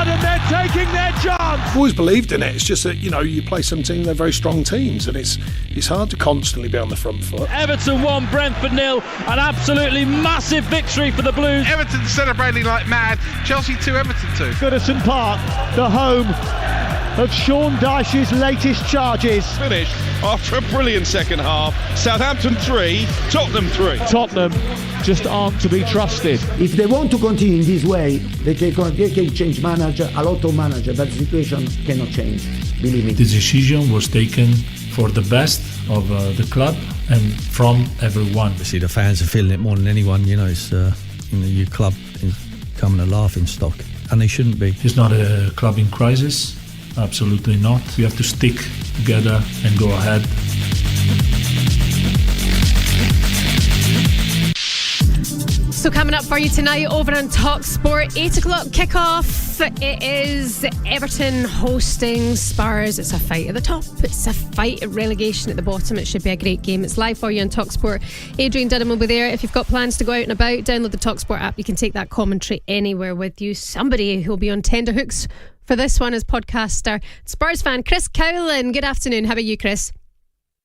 blood and they're taking their chance. I've always believed in it. It's just that, you play some teams, they're very strong teams, and it's hard to constantly be on the front foot. Everton 1, Brentford 0. An absolutely massive victory for the Blues. Everton celebrating like mad. Chelsea 2, Everton 2. Goodison Park, the home of Sean Dyche's latest charges. Finished after a brilliant second half. Southampton 3, Tottenham 3. Tottenham just aren't to be trusted. If they want to continue in this way, they can change manager, a lot of manager, but the situation cannot change, believe me. The decision was taken for the best of the club and from everyone. Obviously the fans are feeling it more than anyone, it's your club is becoming a laughing stock, and they shouldn't be. It's not a club in crisis, absolutely not. We have to stick together and go ahead. So coming up for you tonight over on TalkSport, 8 o'clock kickoff. It is Everton hosting Spurs. It's a fight at the top. It's a fight at relegation at the bottom. It should be a great game. It's live for you on TalkSport. Adrian Dunham will be there. If you've got plans to go out and about, download the TalkSport app. You can take that commentary anywhere with you. Somebody who'll be on tenterhooks for this one is podcaster, Spurs fan Chris Cowlin. Good afternoon. How are you, Chris?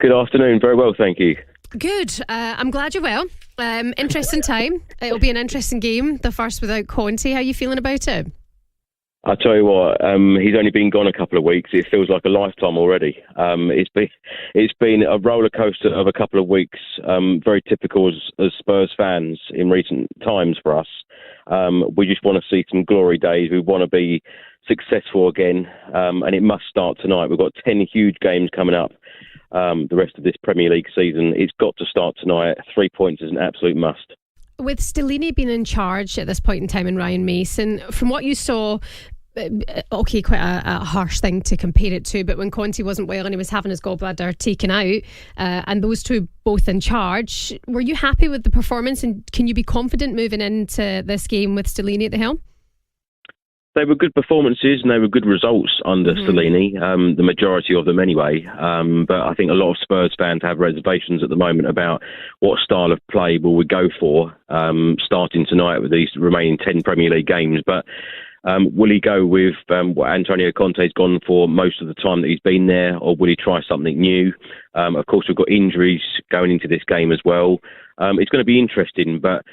Good afternoon. Very well, thank you. Good. I'm glad you're well. Interesting time. It'll be an interesting game. The first without Conte. How are you feeling about it? I tell you what, he's only been gone a couple of weeks. It feels like a lifetime already. It's been a roller coaster of a couple of weeks. Very typical as Spurs fans in recent times for us. We just want to see some glory days. We want to be successful again, and it must start tonight. We've got 10 huge games coming up. The rest of this Premier League season, it's got to start tonight. 3 points is an absolute must. With Stellini being in charge at this point in time and Ryan Mason, from what you saw, okay, quite a harsh thing to compare it to, but when Conte wasn't well and he was having his gallbladder taken out, and those two both in charge, were you happy with the performance, and can you be confident moving into this game with Stellini at the helm? They were good performances and they were good results under Stellini, the majority of them anyway. But I think a lot of Spurs fans have reservations at the moment about what style of play will we go for starting tonight with these remaining 10 Premier League games. But will he go with what Antonio Conte's gone for most of the time that he's been there, or will he try something new? Of course, we've got injuries going into this game as well. It's going to be interesting, but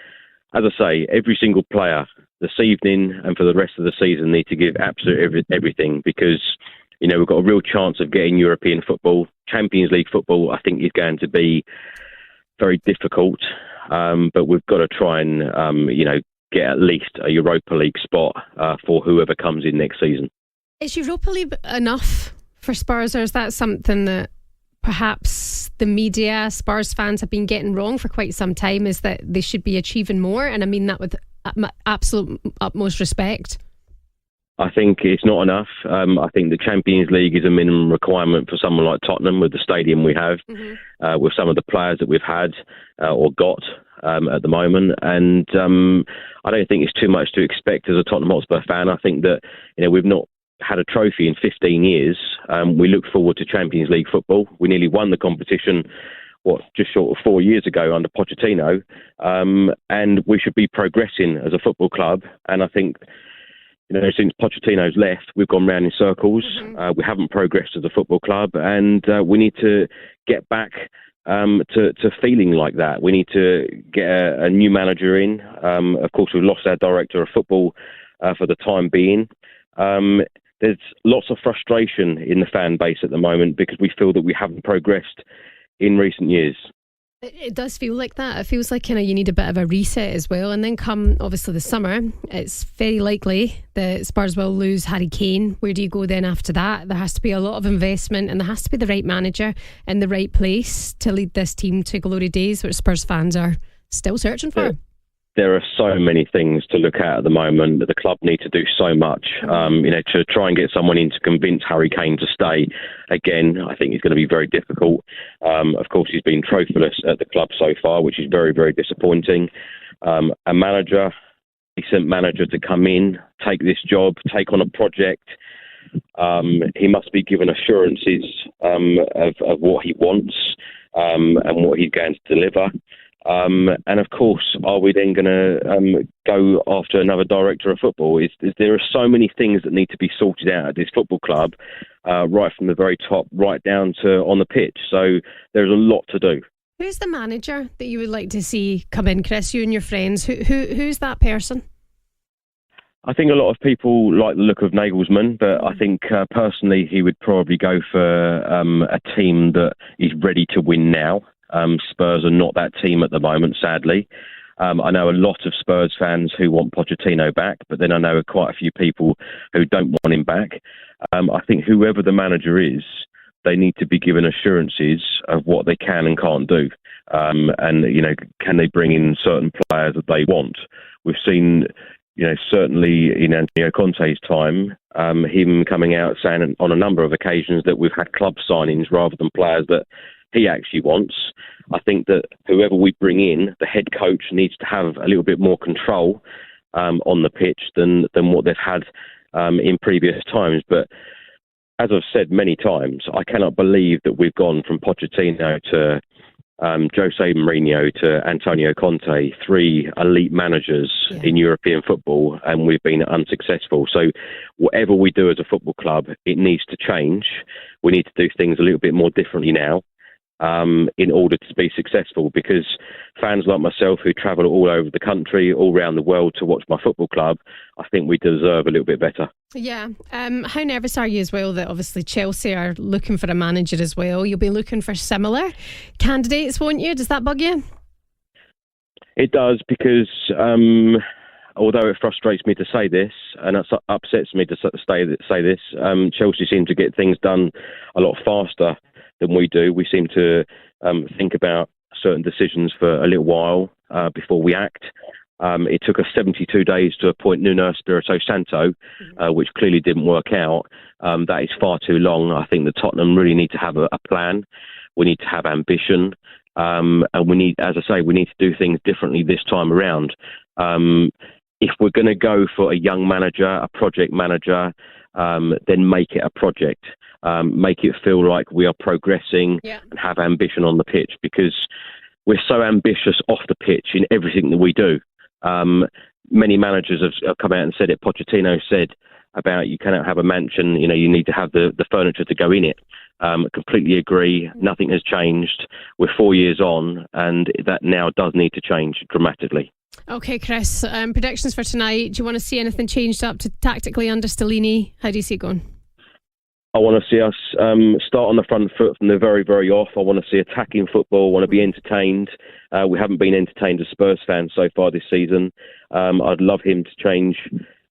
as I say, every single player this evening and for the rest of the season need to give absolutely everything, because we've got a real chance of getting European football. Champions League football, I think, is going to be very difficult, but we've got to try and get at least a Europa League spot for whoever comes in next season. Is Europa League enough for Spurs, or is that something that perhaps the media, Spurs fans, have been getting wrong for quite some time, is that they should be achieving more? And I mean that with absolute utmost respect. I think it's not enough. I think the Champions League is a minimum requirement for someone like Tottenham with the stadium we have, with some of the players that we've had or got at the moment. And I don't think it's too much to expect as a Tottenham Hotspur fan. I think that we've not had a trophy in 15 years. We look forward to Champions League football. We nearly won the competition just short of 4 years ago under Pochettino, and we should be progressing as a football club. And I think, since Pochettino's left, we've gone round in circles. We haven't progressed as a football club, and we need to get back to feeling like that. We need to get a new manager in. Of course, we've lost our director of football for the time being. There's lots of frustration in the fan base at the moment because we feel that we haven't progressed in recent years. It does feel like that. It feels like you need a bit of a reset as well. And then come, obviously, the summer, it's very likely that Spurs will lose Harry Kane. Where do you go then after that? There has to be a lot of investment, and there has to be the right manager in the right place to lead this team to glory days, which Spurs fans are still searching for. There are so many things to look at the moment. The club need to do so much, to try and get someone in to convince Harry Kane to stay. Again, I think it's going to be very difficult. Of course, he's been trophyless at the club so far, which is very, very disappointing. A manager, decent manager to come in, take this job, take on a project. He must be given assurances of what he wants and what he's going to deliver. And of course, are we then going to go after another director of football? There are so many things that need to be sorted out at this football club, right from the very top, right down to on the pitch. So there's a lot to do. Who's the manager that you would like to see come in, Chris? You and your friends. Who's that person? I think a lot of people like the look of Nagelsmann, but I think personally he would probably go for a team that is ready to win now. Spurs are not that team at the moment, sadly. I know a lot of Spurs fans who want Pochettino back, but then I know quite a few people who don't want him back. I think whoever the manager is, they need to be given assurances of what they can and can't do. And, can they bring in certain players that they want? We've seen, certainly in Antonio Conte's time, him coming out saying on a number of occasions that we've had club signings rather than players that he actually wants. I think that whoever we bring in, the head coach needs to have a little bit more control on the pitch than what they've had in previous times. But as I've said many times, I cannot believe that we've gone from Pochettino to Jose Mourinho to Antonio Conte, 3 elite managers in European football, and we've been unsuccessful. So whatever we do as a football club, it needs to change. We need to do things a little bit more differently now in order to be successful, because fans like myself who travel all over the country, all around the world to watch my football club, I think we deserve a little bit better. Yeah. How nervous are you as well that obviously Chelsea are looking for a manager as well? You'll be looking for similar candidates, won't you? Does that bug you? It does, because although it frustrates me to say this, and it upsets me to say this, Chelsea seem to get things done a lot faster than we do. We seem to think about certain decisions for a little while before we act. It took us 72 days to appoint Nuno Espirito Santo, which clearly didn't work out. That is far too long. I think the Tottenham really need to have a plan. We need to have ambition. And we need to do things differently this time around. If we're going to go for a young manager, a project manager, then make it a project. Make it feel like we are progressing and have ambition on the pitch, because we're so ambitious off the pitch in everything that we do. Many managers have come out and said it. Pochettino said about you cannot have a mansion, you need to have the furniture to go in it. Completely agree. Nothing has changed. We're 4 years on, and that now does need to change dramatically. Okay, Chris, predictions for tonight. Do you want to see anything changed up to tactically under Stellini? How do you see it going? I want to see us start on the front foot from the very, very off. I want to see attacking football. I want to be entertained. We haven't been entertained as Spurs fans so far this season. I'd love him to change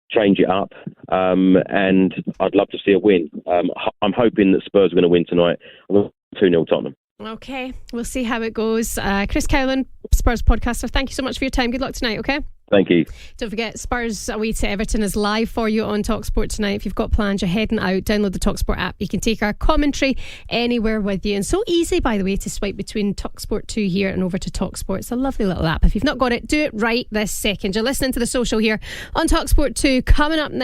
it up, and I'd love to see a win. I'm hoping that Spurs are going to win tonight. I'm going to 2-0 Tottenham. Okay, we'll see how it goes. Chris Cowlin, Spurs podcaster, thank you so much for your time. Good luck tonight, okay? Thank you. Don't forget, Spurs away to Everton is live for you on TalkSport tonight. If you've got plans, you're heading out, download the TalkSport app. You can take our commentary anywhere with you. And so easy, by the way, to swipe between TalkSport2 here and over to TalkSport. It's a lovely little app. If you've not got it, do it right this second. You're listening to The Social here on TalkSport2. Coming up next.